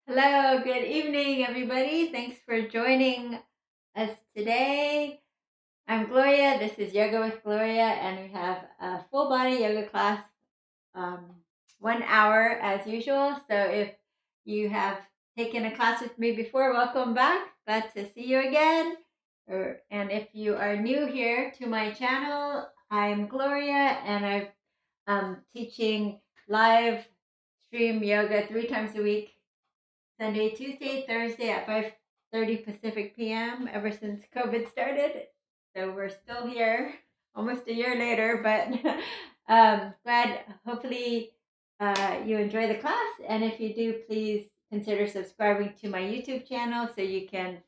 Hello, good evening, everybody. Thanks for joining us today. I'm Gloria. This is Yoga with Gloria, and we have a full body yoga class, um, 1 hour as usual. So if you have taken a class with me before, welcome back. Glad to see you again. And if you are new here to my channel, I'm Gloria, and I'm teaching live stream yoga 3 times a week. Sunday, Tuesday, Thursday at 5:30 Pacific PM ever since COVID started. So we're still here almost a year later, but glad hopefully you enjoy the class. And if you do, please consider subscribing to my YouTube channel so you can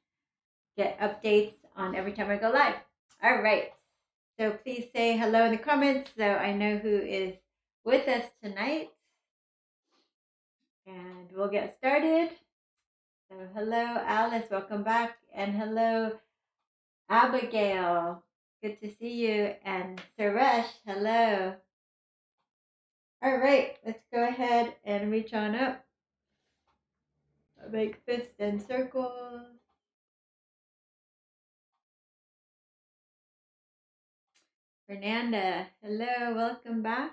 get updates on every time I go live. All right. So please say hello in the comments so I know who is with us tonight. And we'll get started. So hello, Alice, welcome back. And hello, Abigail. Good to see you. And Suresh, hello. All right, let's go ahead and reach on up. Make fists and circles. Fernanda, hello, welcome back.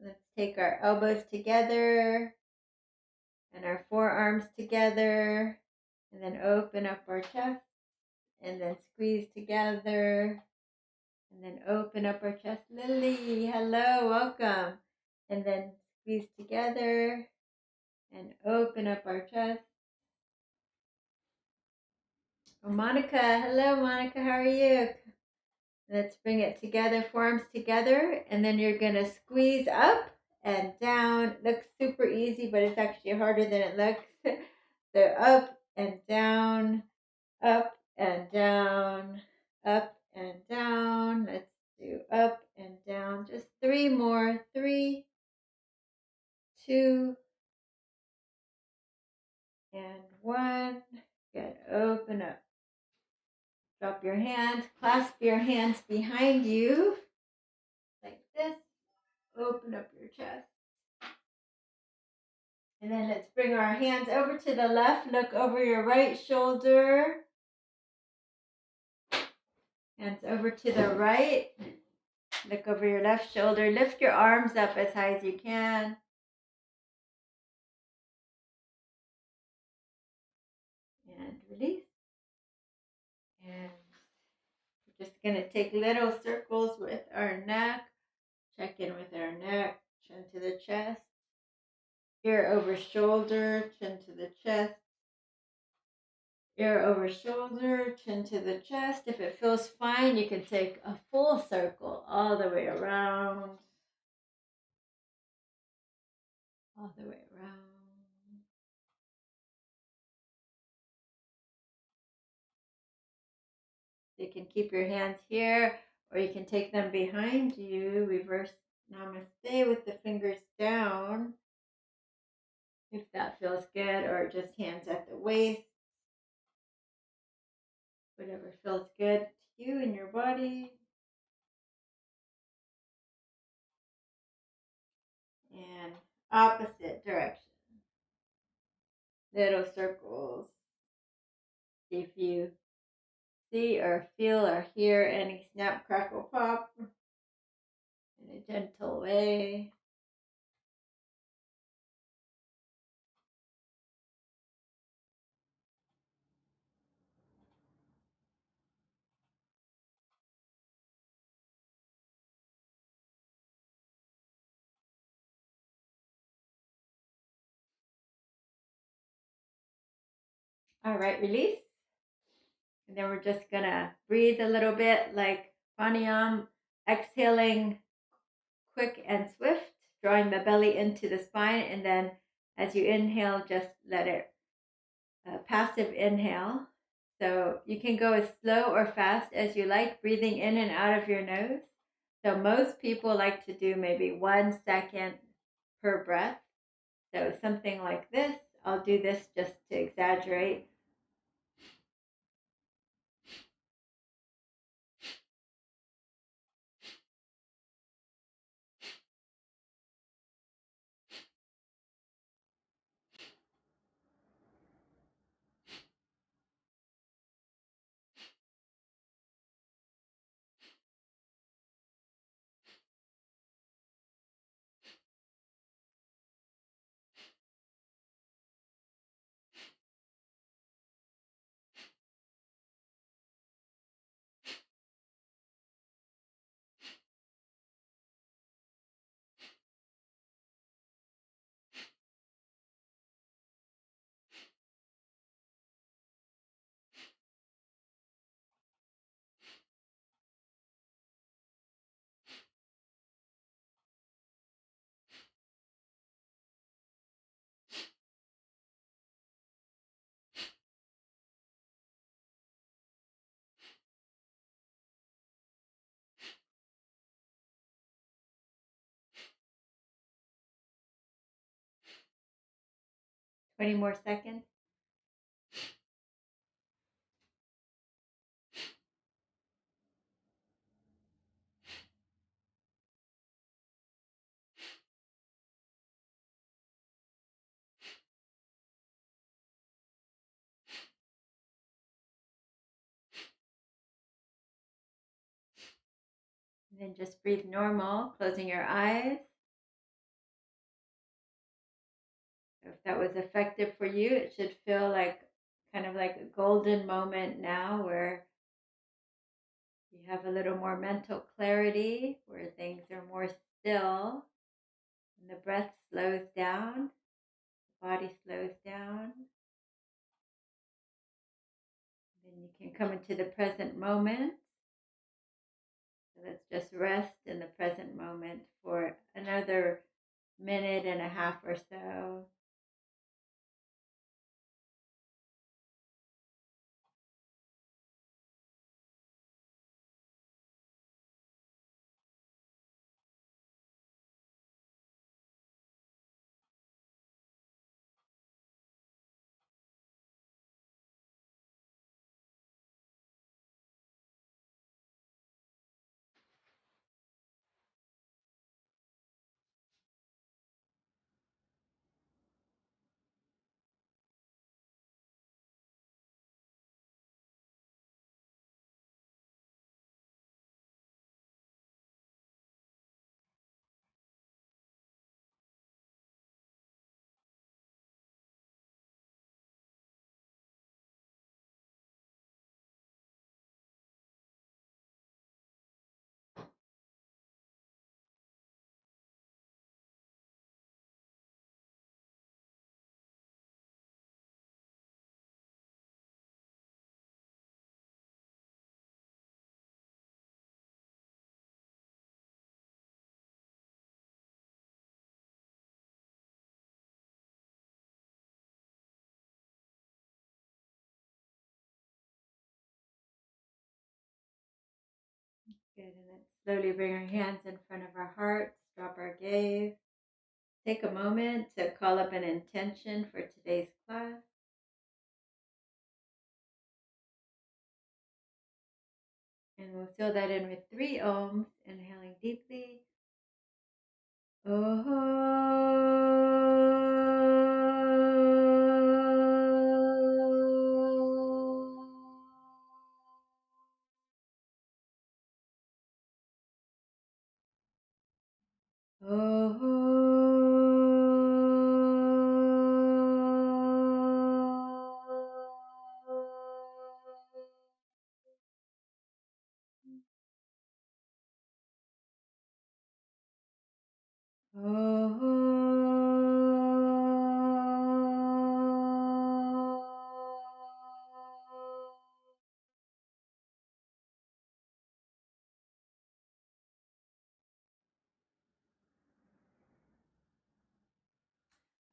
Let's take our elbows together and our forearms together, and then open up our chest, and then squeeze together. And then open up our chest. Lily, hello, welcome. And then squeeze together and open up our chest. Oh, Monica, hello, Monica, how are you? Let's bring it together, forearms together, and then you're going to squeeze up and down. Looks super easy, but it's actually harder than it looks. So up and down, up and down, up and down. Let's do up and down. Just 3 more. 3, 2, and 1. Good. Open up. Drop your hands. Clasp your hands behind you like this. Open up your chest. And then let's bring our hands over to the left. Look over your right shoulder. Hands over to the right. Look over your left shoulder. Lift your arms up as high as you can. And release. And we're just going to take little circles with our neck. Check in with our neck. Chin to the chest. Ear over shoulder. Chin to the chest. Ear over shoulder. Chin to the chest. If it feels fine, you can take a full circle all the way around. All the way around. You can keep your hands here, or you can take them behind you. Reverse namaste with the fingers down, if that feels good, or just hands at the waist. Whatever feels good to you in your body. And opposite direction. Little circles. See if you see or feel or hear any snap, crackle, pop in a gentle way. All right, release. And then we're just going to breathe a little bit like pranayama, exhaling quick and swift, drawing the belly into the spine. And then as you inhale, just let it passive inhale. So you can go as slow or fast as you like, breathing in and out of your nose. So most people like to do maybe 1 second per breath. So something like this. I'll do this just to exaggerate. 20 more seconds. And then just breathe normal, closing your eyes. If that was effective for you, it should feel like kind of like a golden moment now where you have a little more mental clarity, where things are more still, and the breath slows down, the body slows down. Then you can come into the present moment. So let's just rest in the present moment for another minute and a half or so. Good, and then slowly bring our hands in front of our hearts, drop our gaze. Take a moment to call up an intention for today's class. And we'll fill that in with 3 ohms, inhaling deeply. Oh.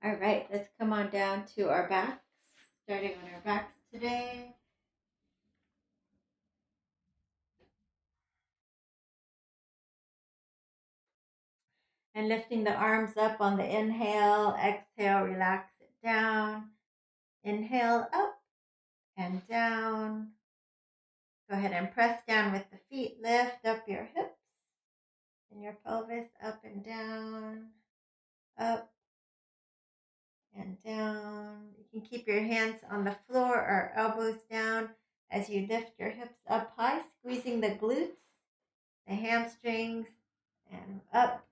All right, let's come on down to our backs, starting on our backs today. And lifting the arms up on the inhale, exhale, relax it down. Inhale up and down. Go ahead and press down with the feet. Lift up your hips and your pelvis up and down, up and down. You can keep your hands on the floor or elbows down as you lift your hips up high, squeezing the glutes, the hamstrings, and up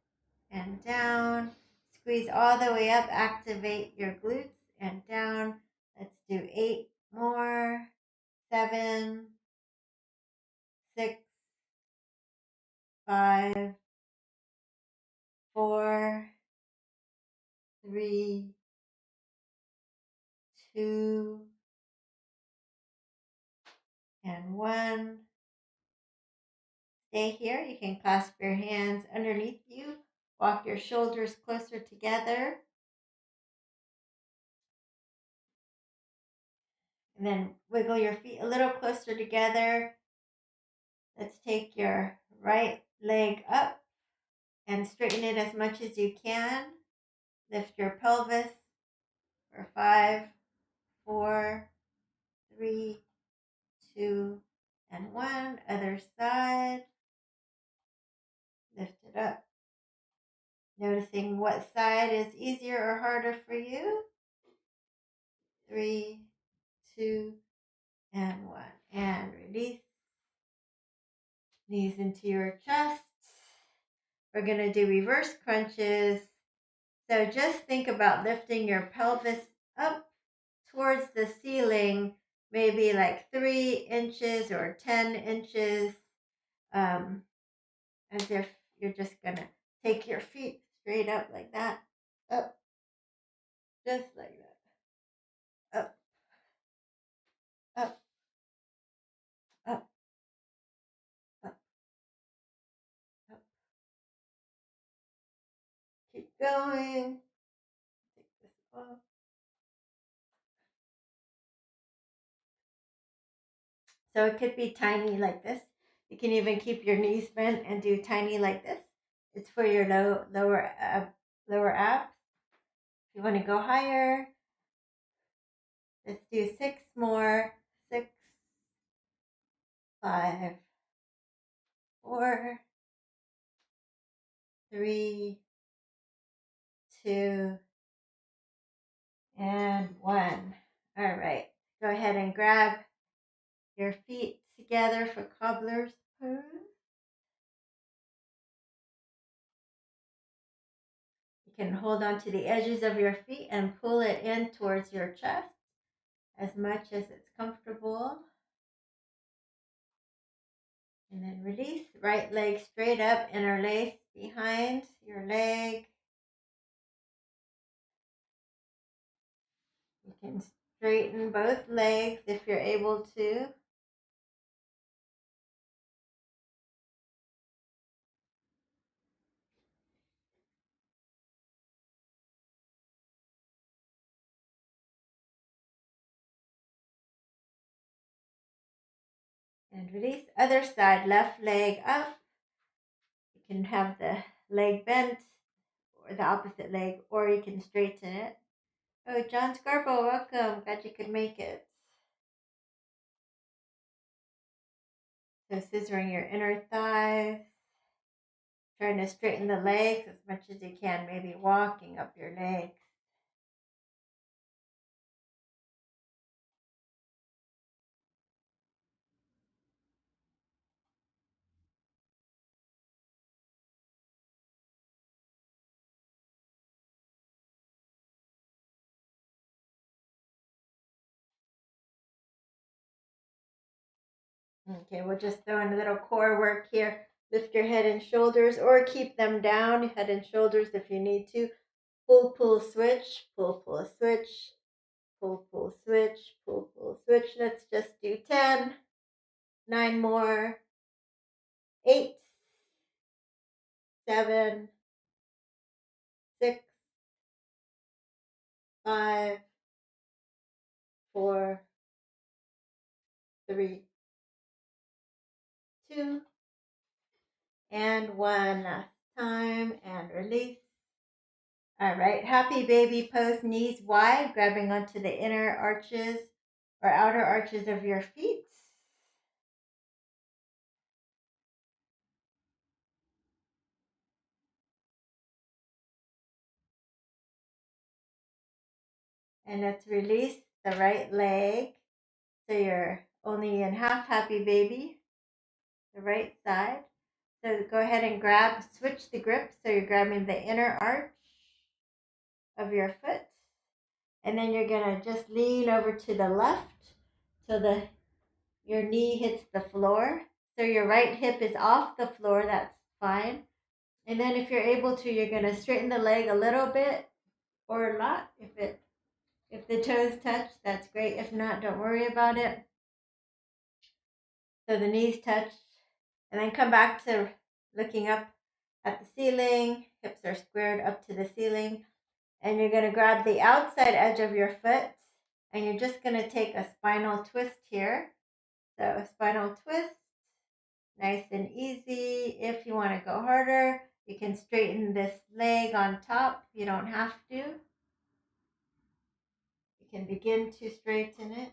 and down. Squeeze all the way up, activate your glutes and down. Let's do 8 more. 7, 6, 5, 4, 3, 2, and 1. Stay here. You can clasp your hands underneath you. Walk your shoulders closer together. And then wiggle your feet a little closer together. Let's take your right leg up and straighten it as much as you can. Lift your pelvis for 5, 4, 3, 2, and 1. Other side. Lift it up. Noticing what side is easier or harder for you. 3, 2, and 1. And release. Knees into your chest. We're going to do reverse crunches. So just think about lifting your pelvis up towards the ceiling, maybe like 3 inches or 10 inches, as if you're just going to take your feet straight up like that. Up. Just like that. Up. Up. Up. Up. Up. Keep going. Take this off. So it could be tiny like this. You can even keep your knees bent and do tiny like this. It's for your lower abs. If you want to go higher, let's do 6 more. 6, 5, 4, 3, 2, and 1. All right. Go ahead and grab your feet together for cobbler's pose. You can hold on to the edges of your feet and pull it in towards your chest as much as it's comfortable. And then release. Right leg straight up, interlace behind your leg. You can straighten both legs if you're able to. And release. Other side, left leg up. You can have the leg bent or the opposite leg, or you can straighten it. Oh, John Scarpo, welcome. Glad you could make it. So scissoring your inner thighs. Trying to straighten the legs as much as you can, maybe walking up your legs. Okay, we'll just throw in a little core work here. Lift your head and shoulders, or keep them down, head and shoulders if you need to. Pull, pull, switch, pull, pull, switch, pull, pull, switch, pull, pull, switch. Let's just do 10, 9 more, 8, 7, 6, 5, 4, 3, 2, and 1. Last time, and release. All right, happy baby pose, knees wide, grabbing onto the inner arches or outer arches of your feet. And let's release the right leg. So you're only in half happy baby, the right side. So go ahead and switch the grip. So you're grabbing the inner arch of your foot. And then you're going to just lean over to the left so your knee hits the floor. So your right hip is off the floor. That's fine. And then if you're able to, you're going to straighten the leg a little bit or a lot. If the toes touch, that's great. If not, don't worry about it. So the knees touch. And then come back to looking up at the ceiling. Hips are squared up to the ceiling. And you're going to grab the outside edge of your foot. And you're just going to take a spinal twist here. So a spinal twist. Nice and easy. If you want to go harder, you can straighten this leg on top. You don't have to. can begin to straighten it.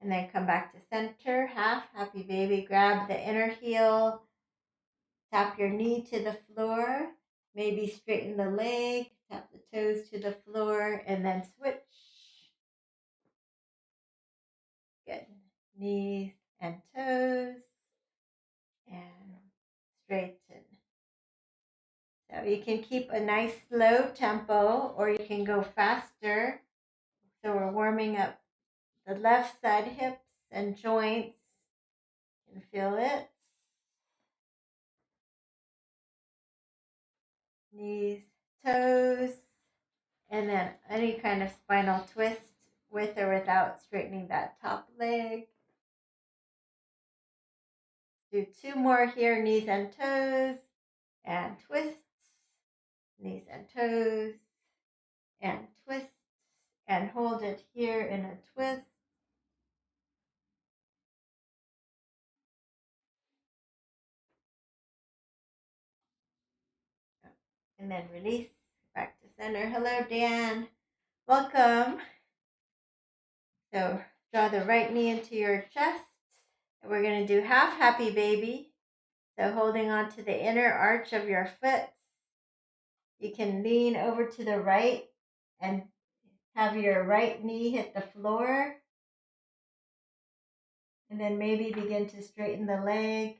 And then come back to center, half, happy baby. Grab the inner heel, tap your knee to the floor, maybe straighten the leg, tap the toes to the floor, and then switch. Good. Knees and toes, and straighten. So you can keep a nice slow tempo, or you can go faster. So we're warming up the left side hips and joints. You can feel it. Knees, toes, and then any kind of spinal twist with or without straightening that top leg. Do 2 more here, knees and toes, and twists, knees and toes, and twists, and hold it here in a twist. And then release, back to center. Hello, Dan. Welcome. So draw the right knee into your chest. And we're going to do half happy baby. So holding on to the inner arch of your foot. You can lean over to the right and have your right knee hit the floor. And then maybe begin to straighten the leg.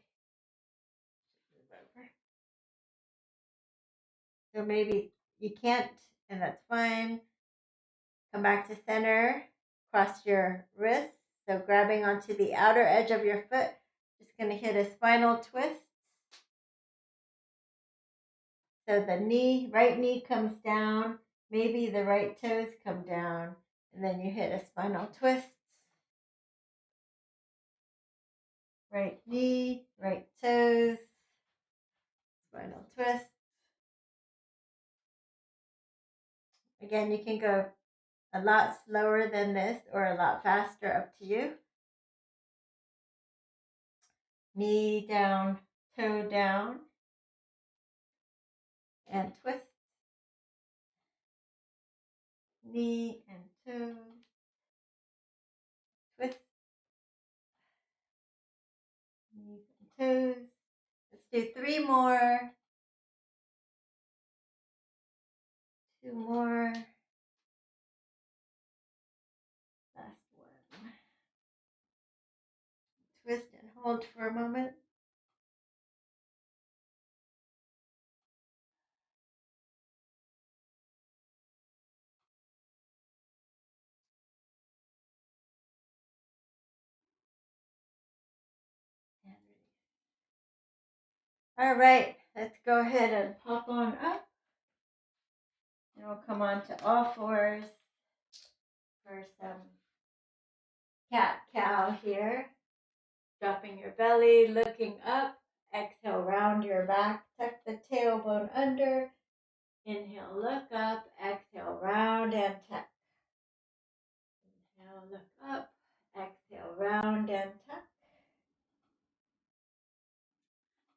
So maybe you can't, and that's fine. Come back to center. Cross your wrists. So grabbing onto the outer edge of your foot. Just going to hit a spinal twist. So the knee, right knee comes down. Maybe the right toes come down. And then you hit a spinal twist. Right knee, right toes, spinal twist. Again, you can go a lot slower than this or a lot faster, up to you. Knee down, toe down, and twist. Knee and toe, twist. Knees and toes. Let's do 3 more. 2 more. Last one. Twist and hold for a moment. And release. All right, let's go ahead and pop on up. And we'll come on to all fours for some cat-cow here. Dropping your belly, looking up. Exhale, round your back. Tuck the tailbone under. Inhale, look up. Exhale, round and tuck. Inhale, look up. Exhale, round and tuck.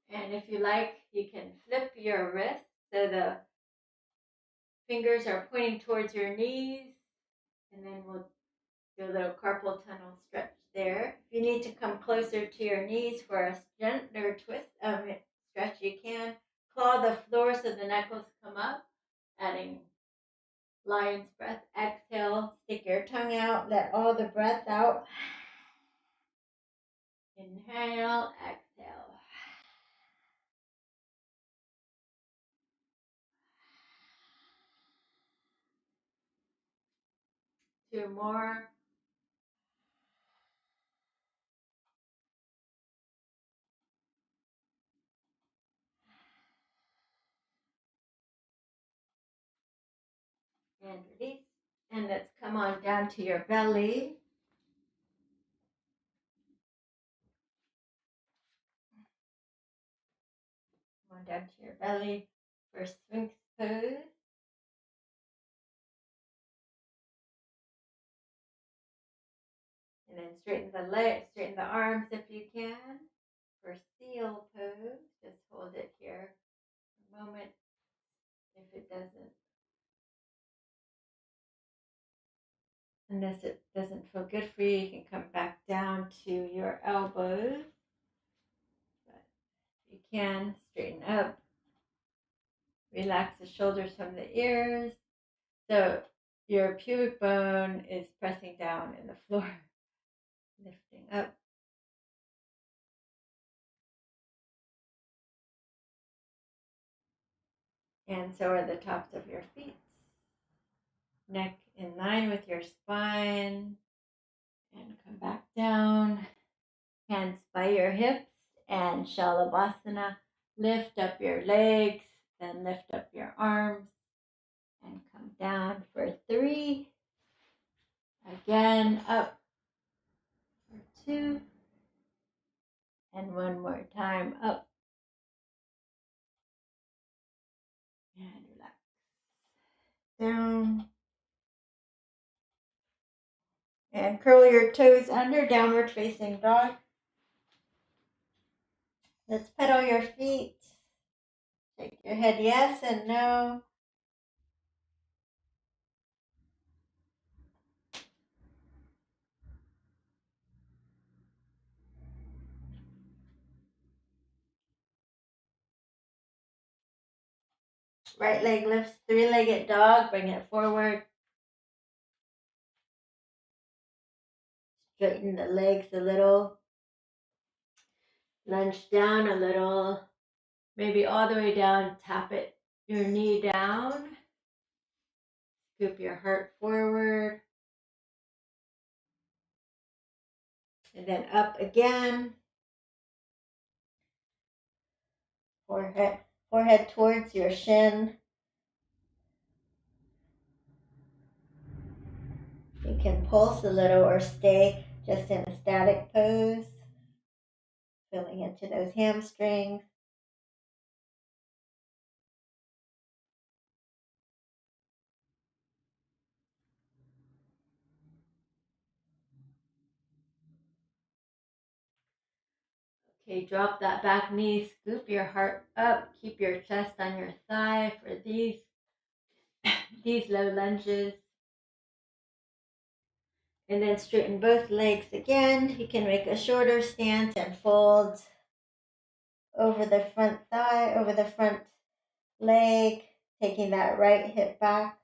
And if you like, you can flip your wrists so the fingers are pointing towards your knees. And then we'll do a little carpal tunnel stretch there. If you need to come closer to your knees for a gentler twist stretch, you can. Claw the floor so the knuckles come up. Adding lion's breath. Exhale, stick your tongue out, let all the breath out. Inhale, exhale. Two more. And release. And let's come on down to your belly. Come on down to your belly for Sphinx pose. And then straighten the legs, straighten the arms if you can. For seal pose, just hold it here a moment. If it doesn't, unless it doesn't feel good for you, you can come back down to your elbows. But you can straighten up, relax the shoulders from the ears. So your pubic bone is pressing down in the floor, lifting up. And so are the tops of your feet. Neck in line with your spine. And come back down. Hands by your hips and Shalabhasana. Lift up your legs, then lift up your arms and come down for 3. Again, up for 2. And one more time, up and relax. Down. And curl your toes under, downward facing dog. Let's pedal your feet. Shake your head yes and no. Right leg lifts, 3-legged dog. Bring it forward. Straighten the legs a little. Lunge down a little. Maybe all the way down. Tap it, your knee down. Scoop your heart forward. And then up again. Forehead towards your shin. You can pulse a little or stay just in a static pose. Filling into those hamstrings. Okay, drop that back knee, scoop your heart up, keep your chest on your thigh for these low lunges. And then straighten both legs again. You can make a shorter stance and fold over the front thigh, over the front leg, taking that right hip back.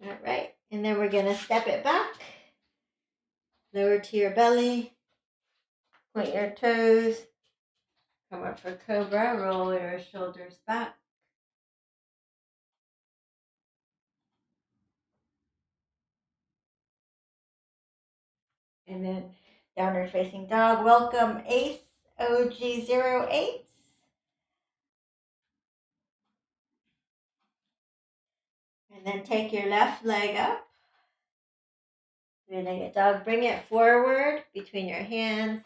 All right, and then we're gonna step it back. Lower to your belly, point your toes, come up for cobra, roll your shoulders back. And then downward facing dog. Welcome Ace OG08. And then take your left leg up. 3-legged dog. Bring it forward between your hands.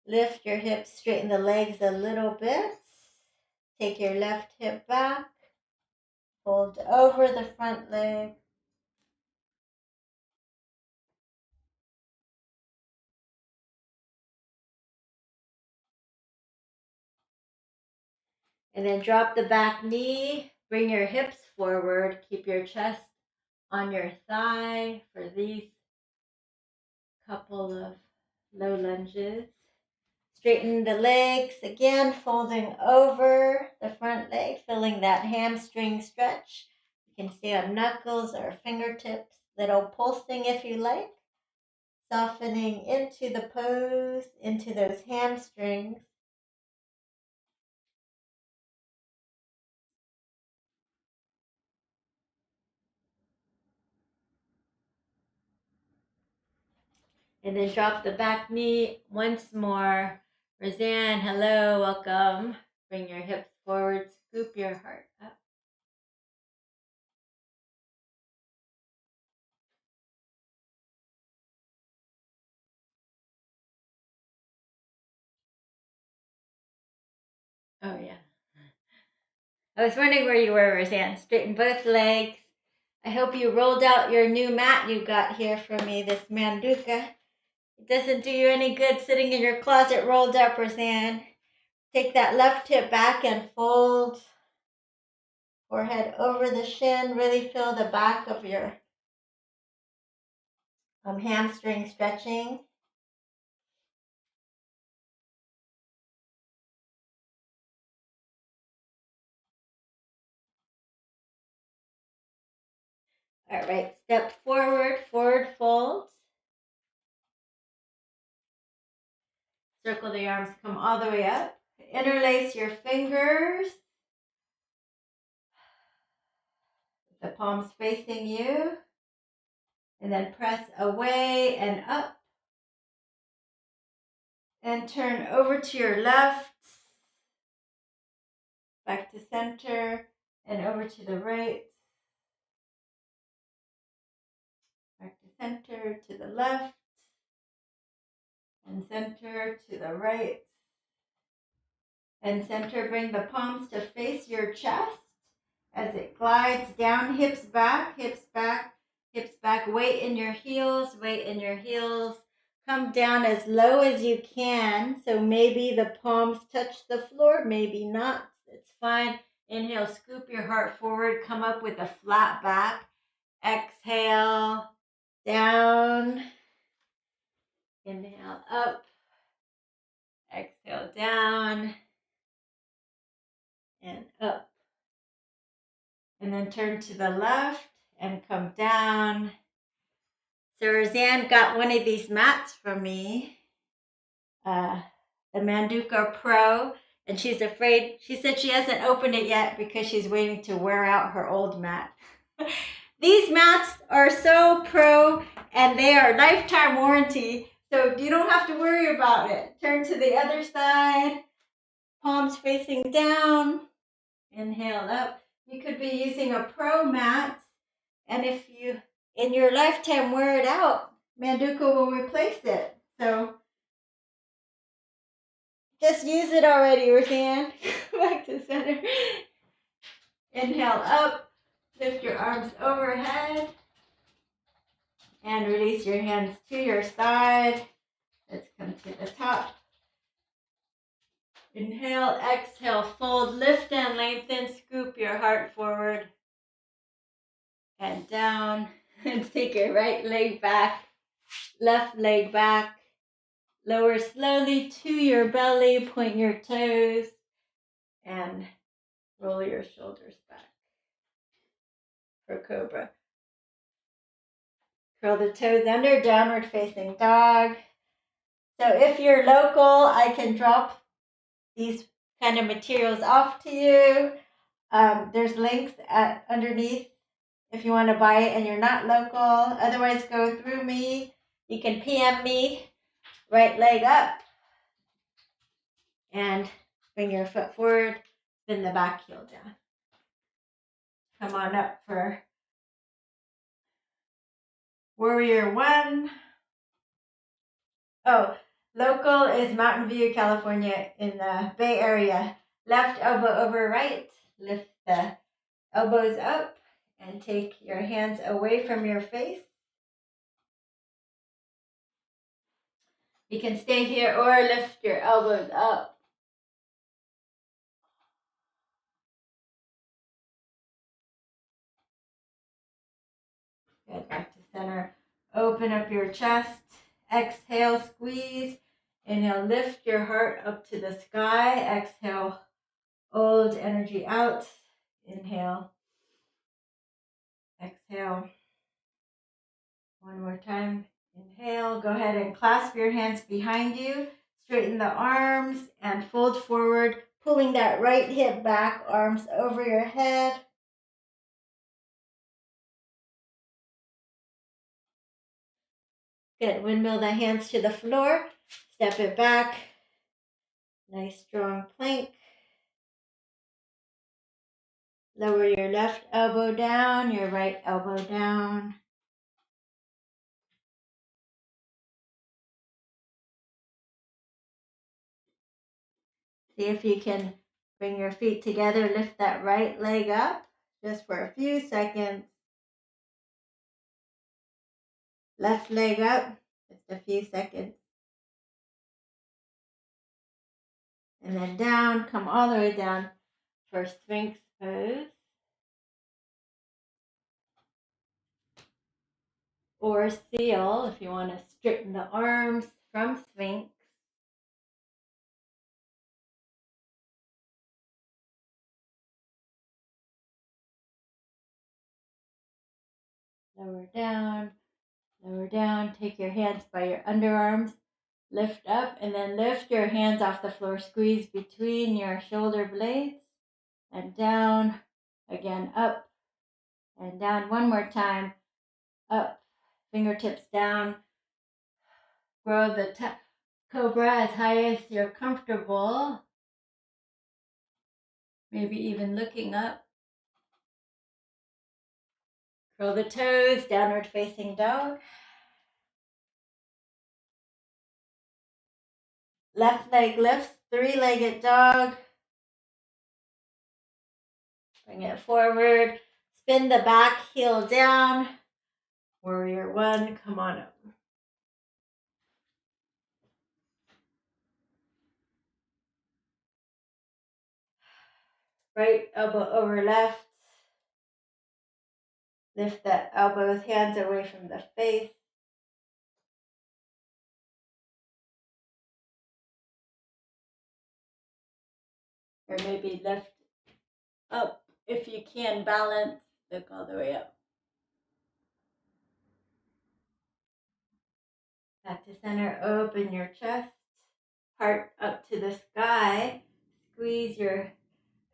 Lift your hips, straighten the legs a little bit. Take your left hip back. Fold over the front leg. And then drop the back knee. Bring your hips forward. Keep your chest on your thigh for these couple of low lunges. Straighten the legs again, folding over the front leg, feeling that hamstring stretch. You can stay on knuckles or fingertips, little pulsing if you like. Softening into the pose, into those hamstrings. And then drop the back knee once more. Roseanne, hello, welcome. Bring your hips forward, scoop your heart up. Oh, yeah. I was wondering where you were, Roseanne. Straighten both legs. I hope you rolled out your new mat you got here from me, this Manduka. It doesn't do you any good sitting in your closet rolled up, Roseanne. Take that left hip back and fold. Forehead over the shin. Really feel the back of your hamstring stretching. All right, step forward, forward fold. Circle the arms, come all the way up. Interlace your fingers. The palms facing you. And then press away and up. And turn over to your left. Back to center. And over to the right. Back to center, to the left. And center to the right. And center, bring the palms to face your chest as it glides down, hips back, hips back, hips back. Weight in your heels, weight in your heels. Come down as low as you can. So maybe the palms touch the floor, maybe not. It's fine. Inhale, scoop your heart forward. Come up with a flat back. Exhale, down. Inhale, up. Exhale, down. And up. And then turn to the left and come down. So Roseanne got one of these mats from me, the Manduka Pro, and she's afraid. She said she hasn't opened it yet because she's waiting to wear out her old mat. These mats are so pro and they are lifetime warranty, so you don't have to worry about it. Turn to the other side, palms facing down. Inhale up. You could be using a pro mat, and if you, in your lifetime, wear it out, Manduka will replace it. So just use it already, Roseanne. Back to center. Inhale up. Lift your arms overhead. And release your hands to your side. Let's come to the top. Inhale, exhale, fold, lift and lengthen. Scoop your heart forward and down. And take your right leg back, left leg back. Lower slowly to your belly, point your toes, and roll your shoulders back for Cobra. Curl the toes under, downward facing dog. So if you're local, I can drop these kind of materials off to you. There's links underneath if you want to buy it and you're not local. Otherwise, go through me. You can PM me. Right leg up. And bring your foot forward. Spin the back heel down. Come on up for Warrior One. Oh, local is Mountain View, California in the Bay Area. Left elbow over right. Lift the elbows up and take your hands away from your face. You can stay here or lift your elbows up. Good, back to center. Open up your chest. Exhale, squeeze. Inhale, lift your heart up to the sky. Exhale, old energy out. Inhale. Exhale. One more time. Inhale. Go ahead and clasp your hands behind you. Straighten the arms and fold forward, pulling that right hip back, arms over your head. Good. Windmill the hands to the floor. Step it back. Nice strong plank. Lower your left elbow down, your right elbow down. See if you can bring your feet together. Lift that right leg up just for a few seconds. Left leg up, just a few seconds. And then down, come all the way down for Sphinx pose. Or seal if you want to straighten the arms from Sphinx. Lower down. Take your hands by your underarms. Lift up and then lift your hands off the floor. Squeeze between your shoulder blades and down. Again, up and down. One more time. Up, fingertips down. Grow the cobra as high as you're comfortable. Maybe even looking up. Curl the toes, downward facing dog. Left leg lifts, three-legged dog. Bring it forward. Spin the back heel down. Warrior one, come on up. Right elbow over left. Lift the elbows, hands away from the face. Or maybe lift up if you can, balance. Look all the way up. Back to center, open your chest. Heart up to the sky. Squeeze your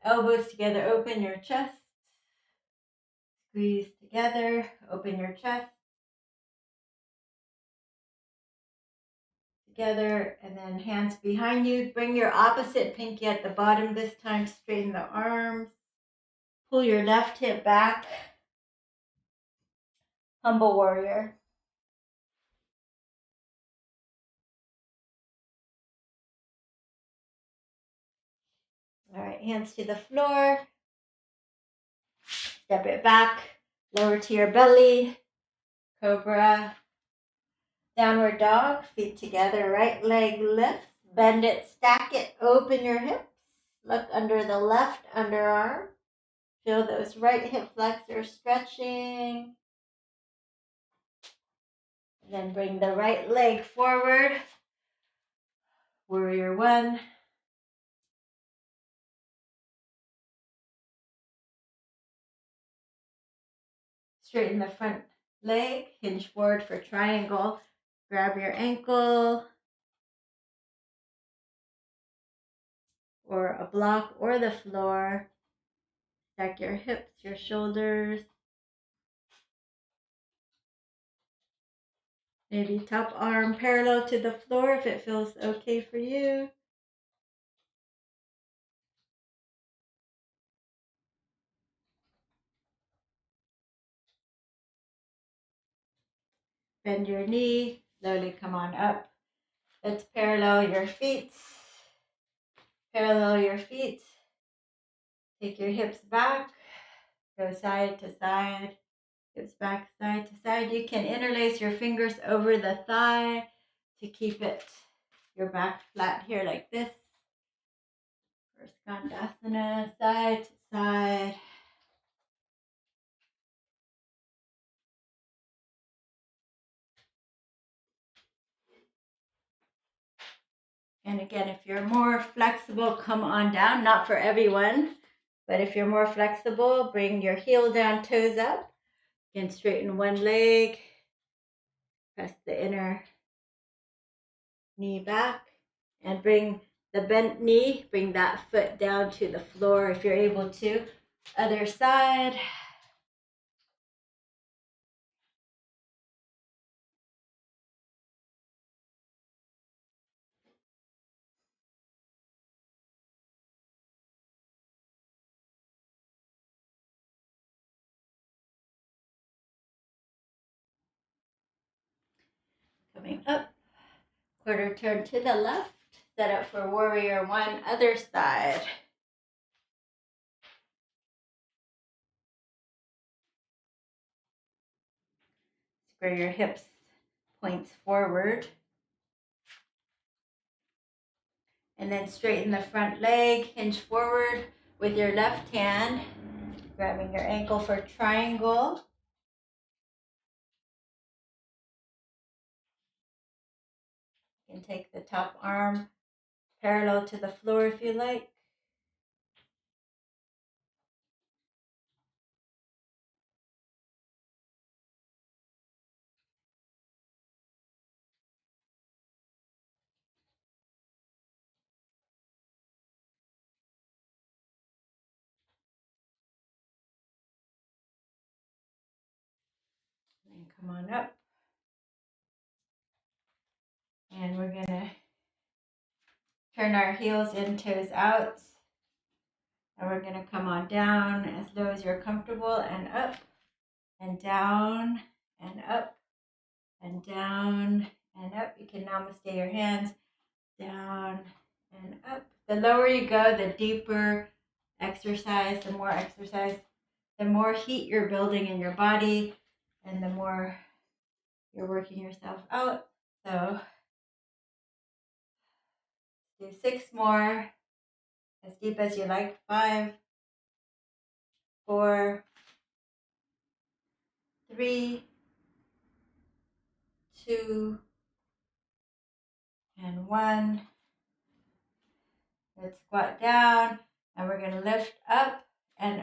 elbows together, open your chest. Squeeze together, open your chest. Together, and then hands behind you. Bring your opposite pinky at the bottom this time. Straighten the arms. Pull your left hip back. Humble warrior. All right, hands to the floor. Step it back. Lower to your belly. Cobra. Downward dog. Feet together. Right leg lifts. Bend it, stack it, open your hips. Look under the left underarm. Feel those right hip flexors stretching. And then bring the right leg forward. Warrior one. Straighten the front leg. Hinge forward for triangle. Grab your ankle or a block or the floor. Stack your hips, your shoulders. Maybe top arm parallel to the floor if it feels okay for you. Bend your knee, slowly come on up. Let's parallel your feet. Parallel your feet. Take your hips back. Go side to side. Hips back side to side. You can interlace your fingers over the thigh to keep your back flat here like this. First Skandasana, side to side. And again, if you're more flexible, come on down. Not for everyone, but if you're more flexible, bring your heel down, toes up. You can straighten one leg. Press the inner knee back and bring the bent knee, bring that foot down to the floor if you're able to. Other side. Coming up, quarter turn to the left, set up for warrior one, other side. Square your hips points forward. And then straighten the front leg, hinge forward with your left hand, grabbing your ankle for triangle. You can take the top arm parallel to the floor if you like. And come on up. And we're going to turn our heels in, toes out. And we're going to come on down as low as you're comfortable, and up and down and up and down and up. You can namaste your hands down and up. The lower you go, the deeper exercise, the more heat you're building in your body, and the more you're working yourself out. So do 6 more, as deep as you like. 5, 4, 3, 2, and 1. Let's squat down, and we're going to lift up and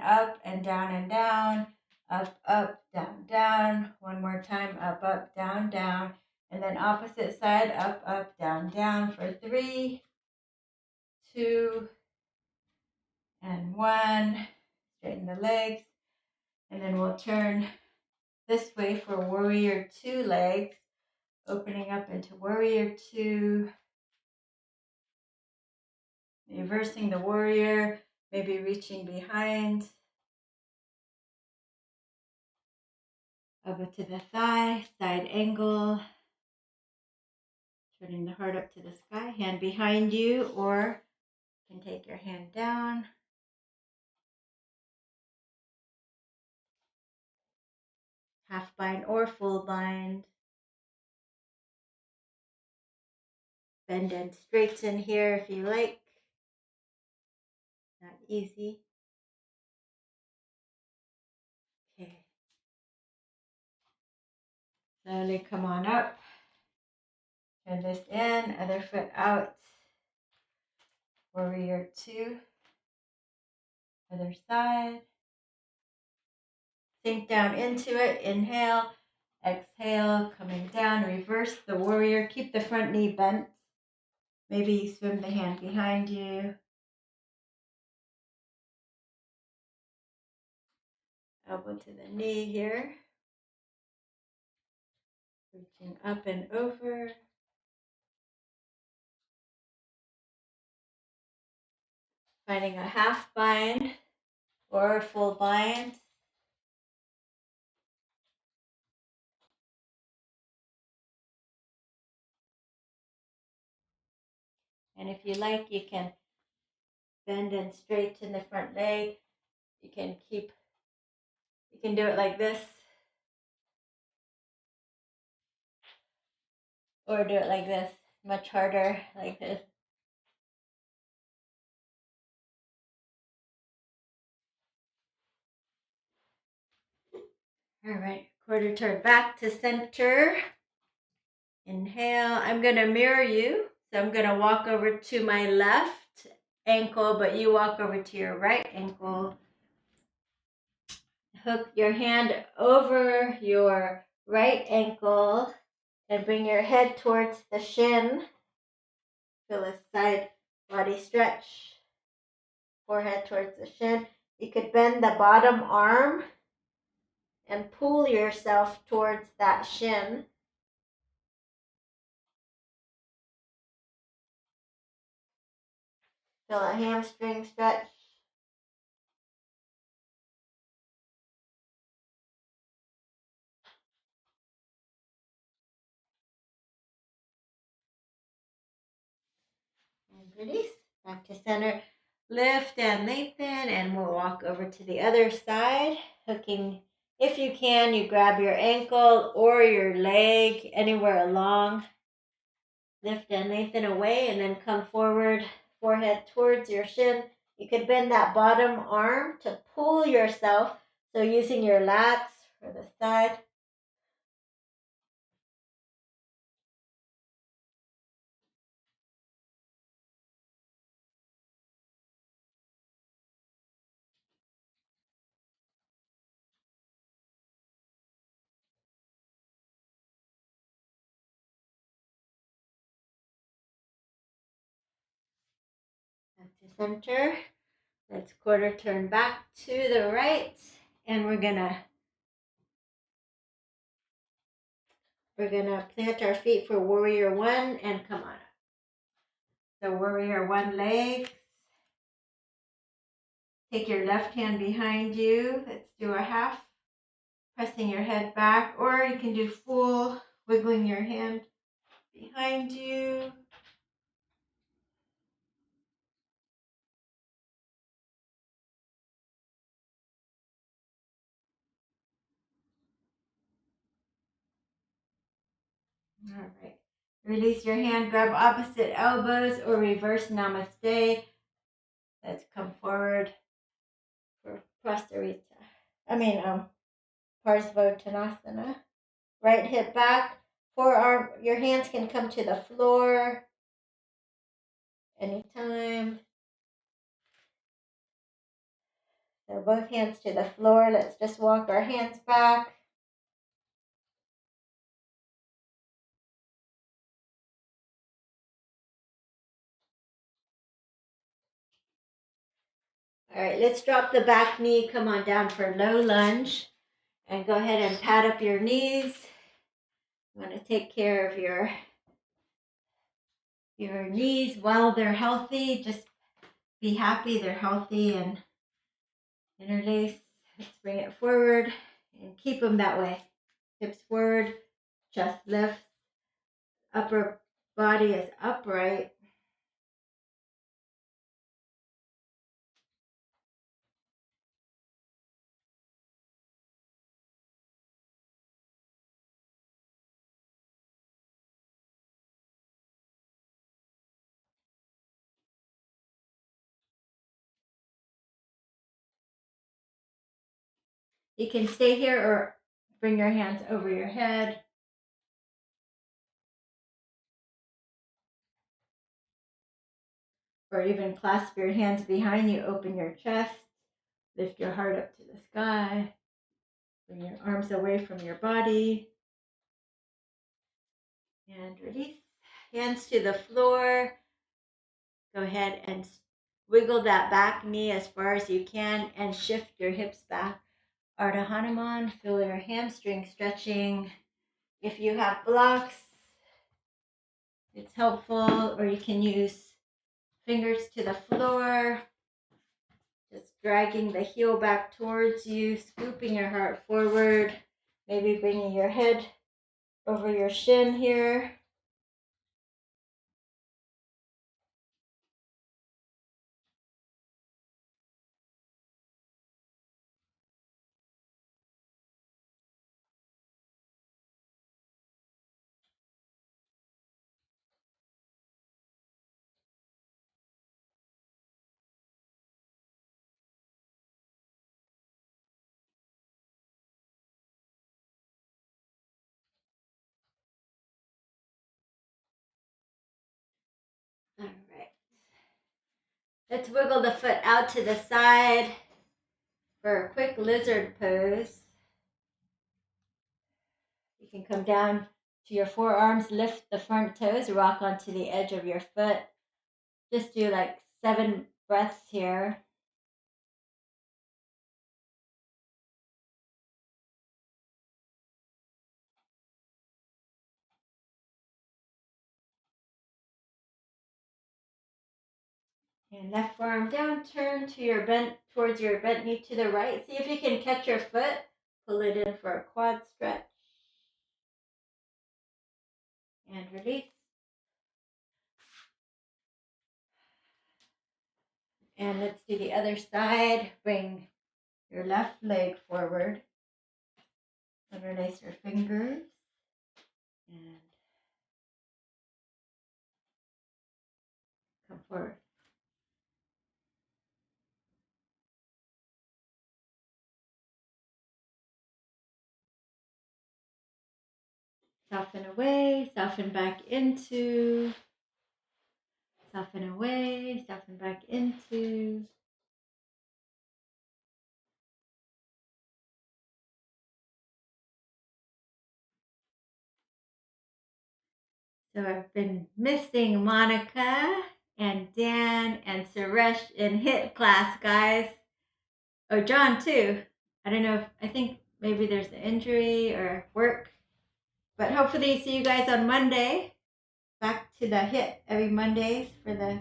down, up, down. One more time, up, down. And then opposite side, up, down for 3, 2, and 1. Straighten the legs. And then we'll turn this way for warrior 2 legs, opening up into warrior 2. Reversing the warrior, maybe reaching behind. Over to the thigh, side angle. Turning the heart up to the sky, hand behind you, or you can take your hand down. Half bind or full bind. Bend and straighten here if you like. Not easy. Okay. Slowly come on up. Turn this in, other foot out. Warrior 2. Other side. Sink down into it. Inhale. Exhale. Coming down. Reverse the warrior. Keep the front knee bent. Maybe you swim the hand behind you. Elbow to the knee here. Reaching up and over. Finding a half bind or a full bind. And if you like, you can bend and straighten the front leg. You can do it like this, or do it like this, much harder, like this. All right, quarter turn back to center. Inhale. I'm going to mirror you. So I'm going to walk over to my left ankle, but you walk over to your right ankle. Hook your hand over your right ankle and bring your head towards the shin. Feel a side body stretch. Forehead towards the shin. You could bend the bottom arm and pull yourself towards that shin. Feel a hamstring stretch. And release. Back to center. Lift and lengthen, and we'll walk over to the other side, hooking If you can, you grab your ankle or your leg, anywhere along. Lift and lengthen away and then come forward, forehead towards your shin. You could bend that bottom arm to pull yourself. So using your lats for the side. Back to center. Let's quarter turn back to the right. And we're gonna plant our feet for warrior one and come on up. So warrior one leg. Take your left hand behind you. Let's do a half, pressing your head back, or you can do full, wiggling your hand behind you. All right. Release your hand, grab opposite elbows or reverse namaste. Let's come forward for Parsvottanasana. Right hip back, forearm, your hands can come to the floor anytime. So both hands to the floor. Let's just walk our hands back. All right, let's drop the back knee. Come on down for low lunge. And go ahead and pat up your knees. You want to take care of your knees while they're healthy. Just be happy they're healthy and interlace. Let's bring it forward and keep them that way. Hips forward, chest lifts, upper body is upright. You can stay here or bring your hands over your head. Or even clasp your hands behind you, open your chest, lift your heart up to the sky, bring your arms away from your body, and release. Hands to the floor. Go ahead and wiggle that back knee as far as you can and shift your hips back. Ardha Hanuman, feel your hamstring stretching. If you have blocks, it's helpful, or you can use fingers to the floor, just dragging the heel back towards you, scooping your heart forward, maybe bringing your head over your shin here. All right. Let's wiggle the foot out to the side for a quick lizard pose. You can come down to your forearms, lift the front toes, rock onto the edge of your foot. Just do like 7 breaths here. And left forearm down, turn to your bent towards your bent knee to the right. See if you can catch your foot. Pull it in for a quad stretch. And release. And let's do the other side. Bring your left leg forward. Interlace your fingers and come forward. Soften away, soften back into, soften away, soften back into. So I've been missing Monica and Dan and Suresh in HIIT class, guys. Oh, John too. I don't know if, I think maybe there's an injury or work. But hopefully see you guys on Monday. Back to the HIIT every Mondays for the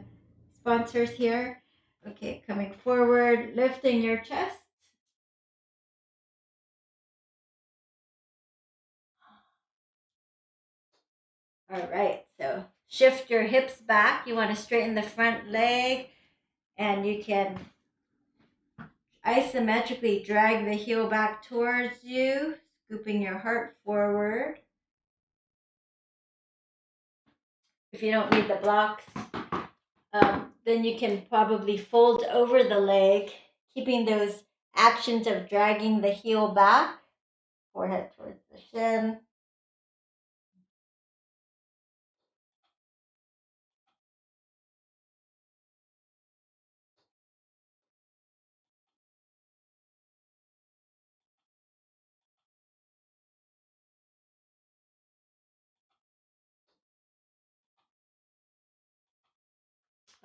sponsors here. Okay, coming forward, lifting your chest. All right, so shift your hips back. You want to straighten the front leg, and you can isometrically drag the heel back towards you, scooping your heart forward. If you don't need the blocks, then you can probably fold over the leg, keeping those actions of dragging the heel back, forehead towards the shin.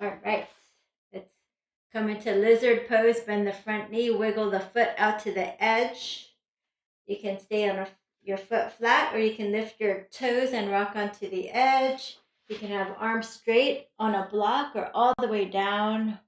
All right, let's come into lizard pose, bend the front knee, wiggle the foot out to the edge. You can stay on your foot flat, or you can lift your toes and rock onto the edge. You can have arms straight on a block or all the way down.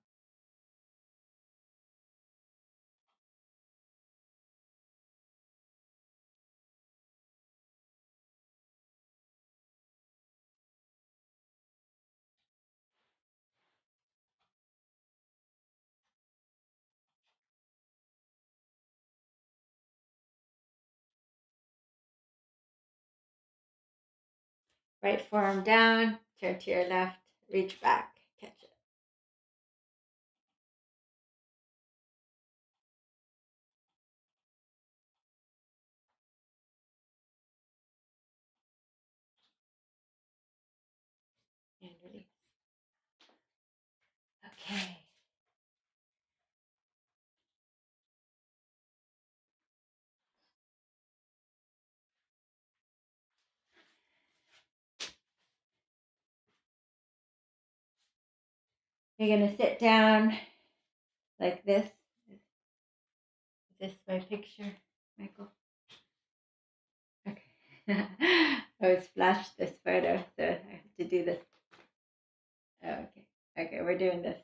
Right forearm down, turn to your left, reach back, catch it. And release. Okay. You're going to sit down like this. Is this my picture, Michael? Okay. I always flash this photo, so I have to do this. Oh, okay. Okay, we're doing this.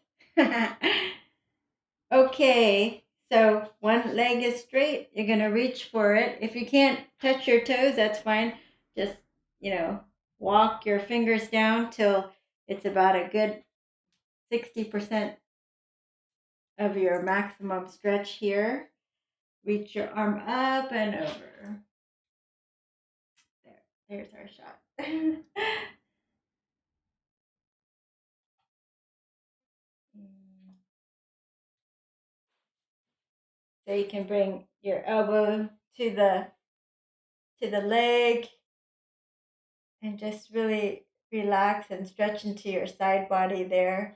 Okay, so one leg is straight. You're going to reach for it. If you can't touch your toes, that's fine. Just, walk your fingers down till it's about a good 60% of your maximum stretch here. Reach your arm up and over. There's our shot. So you can bring your elbow to the leg and just really relax and stretch into your side body there.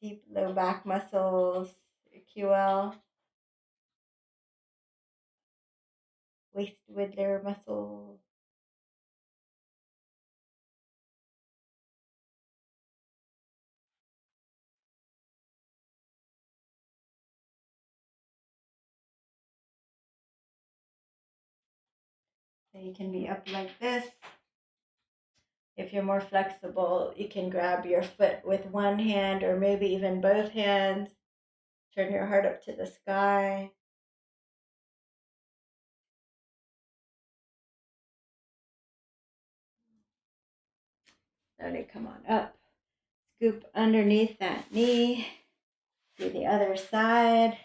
Deep low back muscles, your QL, waist wiggler muscles. So you can be up like this. If you're more flexible, you can grab your foot with one hand or maybe even both hands. Turn your heart up to the sky. Slowly come on up. Scoop underneath that knee. Do the other side.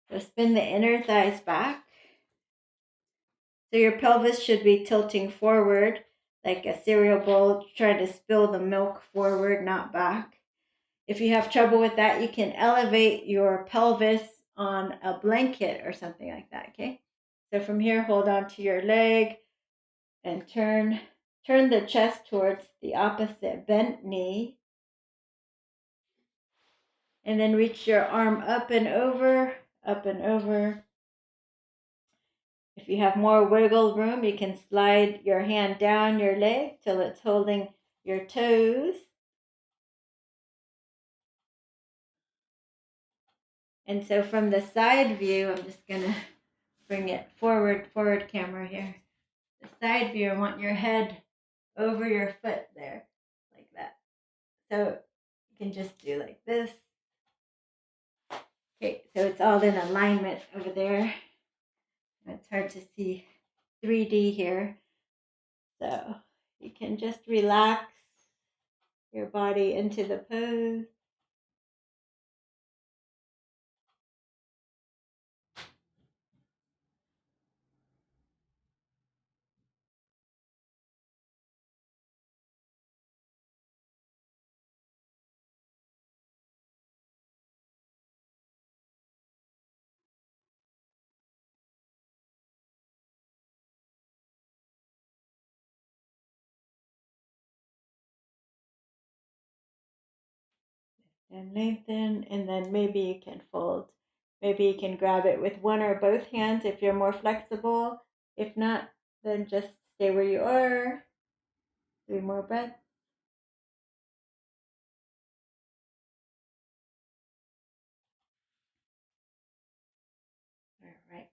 So spin the inner thighs back. So your pelvis should be tilting forward like a cereal bowl, trying to spill the milk forward, not back. If you have trouble with that, you can elevate your pelvis on a blanket or something like that, okay? So from here, hold on to your leg and turn the chest towards the opposite bent knee. And then reach your arm up and over, up and over. If you have more wiggle room, you can slide your hand down your leg till it's holding your toes. And so from the side view, I'm just going to bring it forward camera here. The side view, I want your head over your foot there, like that. So you can just do like this. Okay, so it's all in alignment over there. It's hard to see 3D here. So you can just relax your body into the pose. And lengthen, and then maybe you can fold. Maybe you can grab it with one or both hands if you're more flexible. If not, then just stay where you are. 3 more breaths. All right.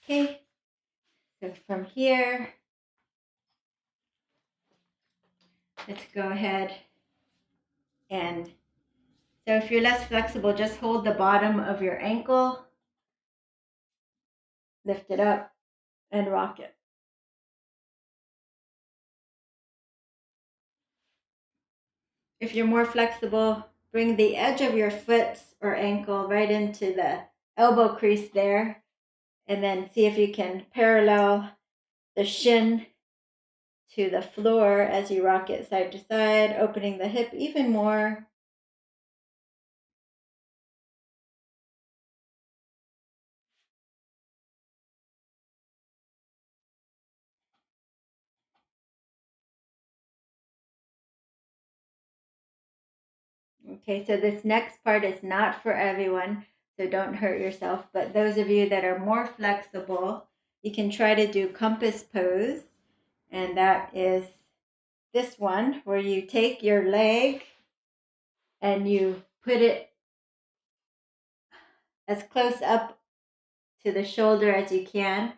Okay. So from here, let's go ahead and so if you're less flexible, just hold the bottom of your ankle, lift it up, and rock it. If you're more flexible, bring the edge of your foot or ankle right into the elbow crease there, and then see if you can parallel the shin to the floor as you rock it side to side, opening the hip even more. Okay, so this next part is not for everyone, so don't hurt yourself. But those of you that are more flexible, you can try to do compass pose. And that is this one where you take your leg and you put it as close up to the shoulder as you can.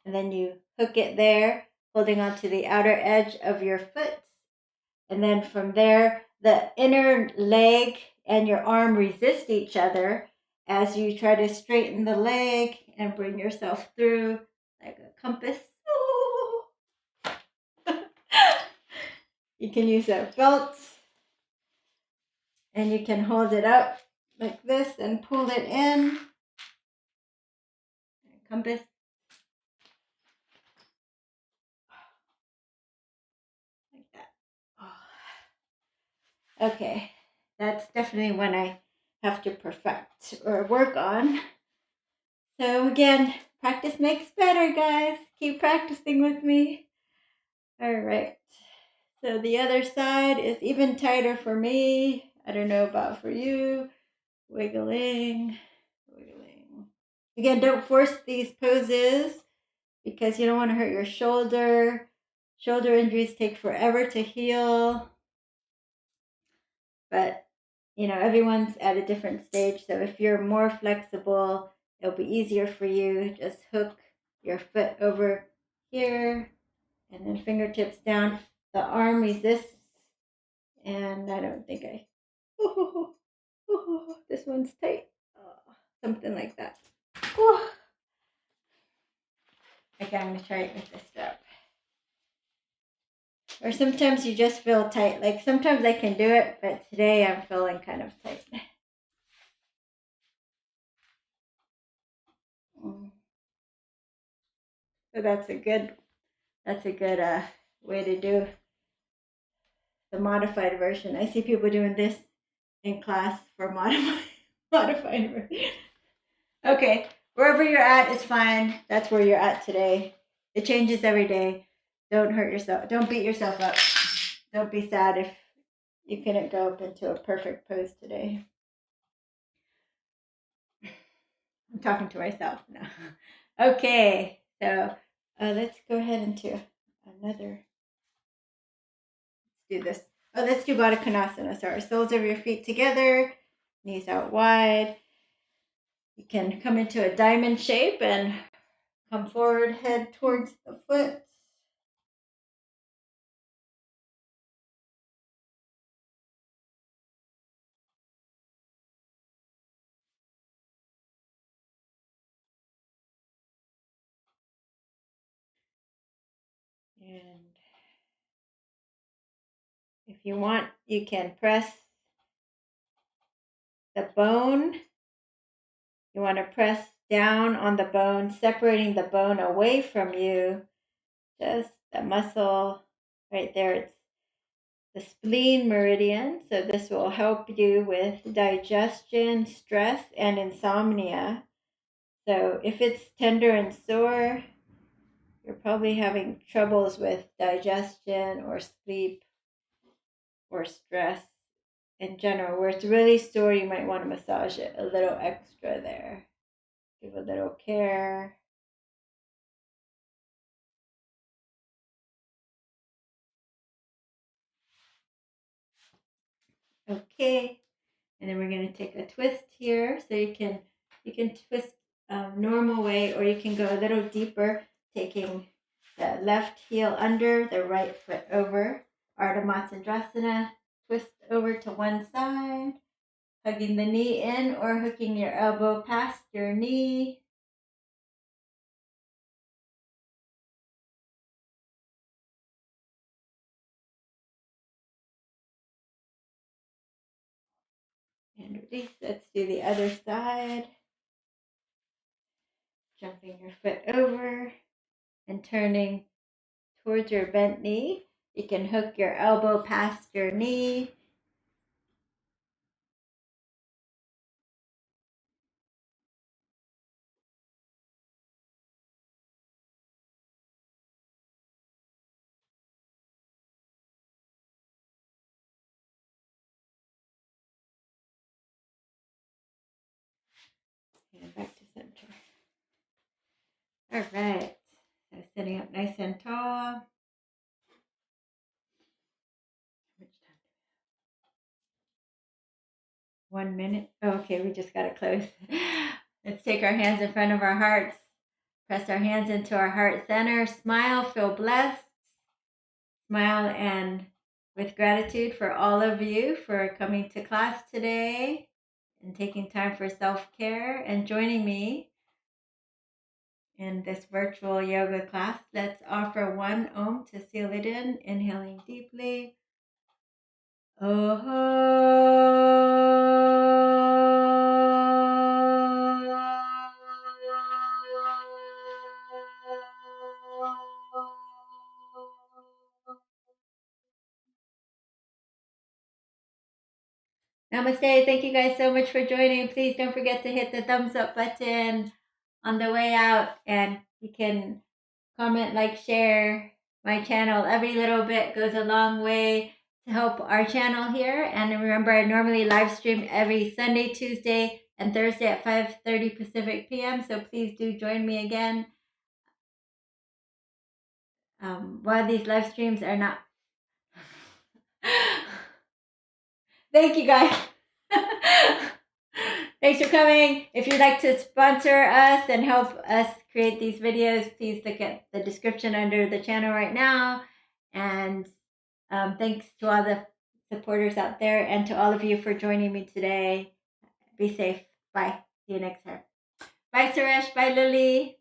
And then you hook it there, holding onto the outer edge of your foot. And then from there, the inner leg and your arm resist each other as you try to straighten the leg and bring yourself through like a compass. You can use a belt and you can hold it up like this and pull it in. Compass. Like that. Oh. Okay, that's definitely one I have to perfect or work on. So again, practice makes better, guys. Keep practicing with me. All right. So the other side is even tighter for me. I don't know about for you. Wiggling, wiggling. Again, don't force these poses because you don't want to hurt your shoulder. Shoulder injuries take forever to heal. But, everyone's at a different stage. So if you're more flexible, it'll be easier for you. Just hook your foot over here and then fingertips down. The arm resists. And I don't think this one's tight. Something like that. Okay, I'm going to try it with this strap. Or sometimes you just feel tight. Like sometimes I can do it, but today I'm feeling kind of tight. So that's a good way to do the modified version. I see people doing this in class for modified version. Okay, wherever you're at is fine. That's where you're at today. It changes every day. Don't hurt yourself. Don't beat yourself up. Don't be sad if you couldn't go up into a perfect pose today. I'm talking to myself now. Okay, so let's go ahead into another. Let's do this. Oh, let's do Baddha Konasana. So our soles of your feet together, knees out wide. You can come into a diamond shape and come forward, head towards the foot. And if you want, you can press the bone. You want to press down on the bone, separating the bone away from you. Just the muscle right there. It's the spleen meridian. So this will help you with digestion, stress, and insomnia. So if it's tender and sore, you're probably having troubles with digestion or sleep or stress in general. Where it's really sore, you might want to massage it a little extra there. Give a little care. Okay, and then we're going to take a twist here. So you can twist normal way, or you can go a little deeper, taking the left heel under, the right foot over. Ardha Matsyendrasana, twist over to one side, hugging the knee in or hooking your elbow past your knee. And release. Let's do the other side. Jumping your foot over and turning towards your bent knee. You can hook your elbow past your knee. And back to center. All right. So sitting up nice and tall. 1 minute. Oh, okay, we just got to close. Let's take our hands in front of our hearts. Press our hands into our heart center. Smile, feel blessed. Smile and with gratitude for all of you for coming to class today and taking time for self-care and joining me in this virtual yoga class. Let's offer one Om to seal it in. Inhaling deeply. Namaste. Thank you guys so much for joining. Please don't forget to hit the thumbs up button on the way out, and you can comment, like, share my channel. Every little bit goes a long way to help our channel here. And remember, I normally live stream every Sunday, Tuesday, and Thursday at 5:30 Pacific PM. So please do join me again. While these live streams are not. Thank you guys. Thanks for coming. If you'd like to sponsor us and help us create these videos, please look at the description under the channel right now. And thanks to all the supporters out there and to all of you for joining me today. Be safe. Bye. See you next time. Bye, Suresh. Bye, Lily.